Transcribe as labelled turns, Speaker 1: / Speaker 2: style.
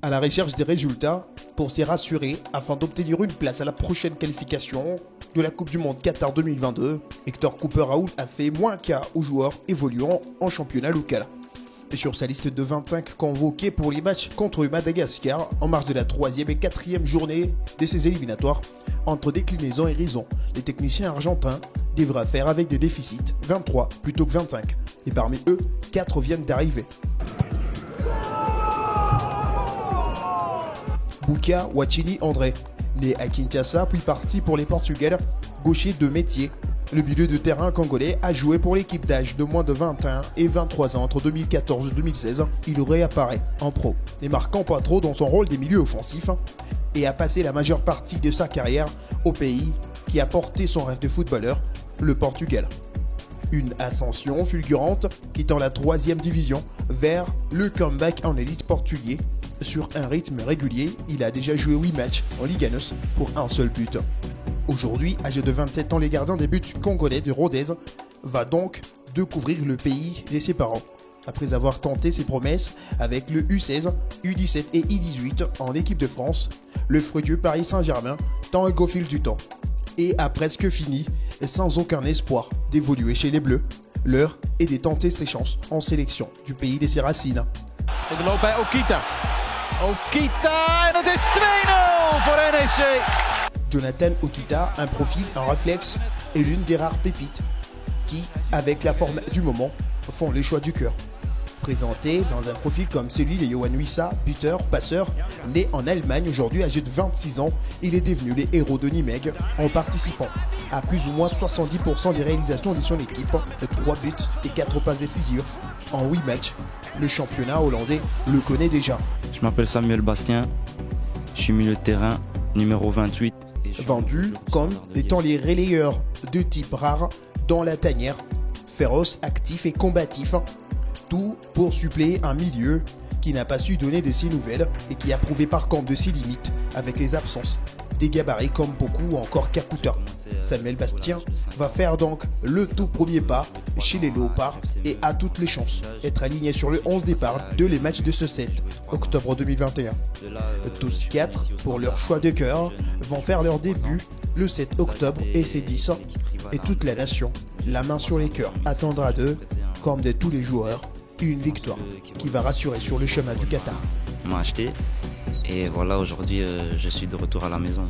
Speaker 1: à la recherche des résultats pour s'y rassurer afin d'obtenir une place à la prochaine qualification de la Coupe du Monde Qatar 2022. Hector Cooper-Raoult a fait moins cas aux joueurs évoluant en championnat local. Et sur sa liste de 25 convoqués pour les matchs contre le Madagascar en marge de la 3e et 4e journée de ces éliminatoires, entre déclinaison et raison, les techniciens argentins devraient faire avec des déficits 23 plutôt que 25. Et parmi eux, 4 viennent d'arriver. Bouka Wachini André, né à Kinshasa puis parti pour les Portugais, gaucher de métier. Le milieu de terrain congolais a joué pour l'équipe d'âge de moins de 21 et 23 ans entre 2014 et 2016. Il réapparaît en pro, ne marquant pas trop dans son rôle des milieux offensifs et a passé la majeure partie de sa carrière au pays qui a porté son rêve de footballeur, le Portugal. Une ascension fulgurante quittant la 3e division vers le comeback en élite portugais. Sur un rythme régulier, il a déjà joué 8 matchs en Liga NOS pour un seul but. Aujourd'hui, âgé de 27 ans, les gardiens des buts congolais de Rodez va donc découvrir le pays de ses parents. Après avoir tenté ses promesses avec le U16, U17 et I18 en équipe de France, le fructueux Paris Saint-Germain tend un go fil du temps et a presque fini sans aucun espoir d'évoluer chez les Bleus. L'heure est de tenter ses chances en sélection du pays de ses racines.
Speaker 2: In de loop bij Okita. Okita en het is 2-0 voor NEC.
Speaker 1: Jonathan Okita, un profil, un réflexe et l'une des rares pépites qui, avec la forme du moment, font les choix du cœur. Présenté dans un profil comme celui de Yohan Wissa, buteur, passeur, né en Allemagne, aujourd'hui âgé de 26 ans, il est devenu les héros de Nimeg en participant à plus ou moins 70% des réalisations de son équipe, de 3 buts et 4 passes décisives en 8 matchs. Le championnat hollandais le connaît déjà.
Speaker 3: Je m'appelle Samuel Bastien, je suis milieu de terrain, numéro 28.
Speaker 1: Vendu comme étant les relayeurs de type rare dans la tanière, féroce, actif et combatif, tout pour suppléer un milieu qui n'a pas su donner de ses nouvelles et qui a prouvé par contre de ses limites avec les absences des gabarits comme beaucoup ou encore Kakuta. Samuel Bastien va faire donc le tout premier pas chez les Léopards et a toutes les chances d'être aligné sur le 11 départ de les matchs de ce 7 octobre 2021. Tous 4, pour leur choix de cœur, vont faire leur début le 7 octobre et c'est 10 et toute la nation, la main sur les cœurs, attendra d'eux, comme de tous les joueurs, une victoire qui va rassurer sur le chemin du Qatar.
Speaker 3: On m'a acheté et voilà, aujourd'hui je suis de retour à la maison.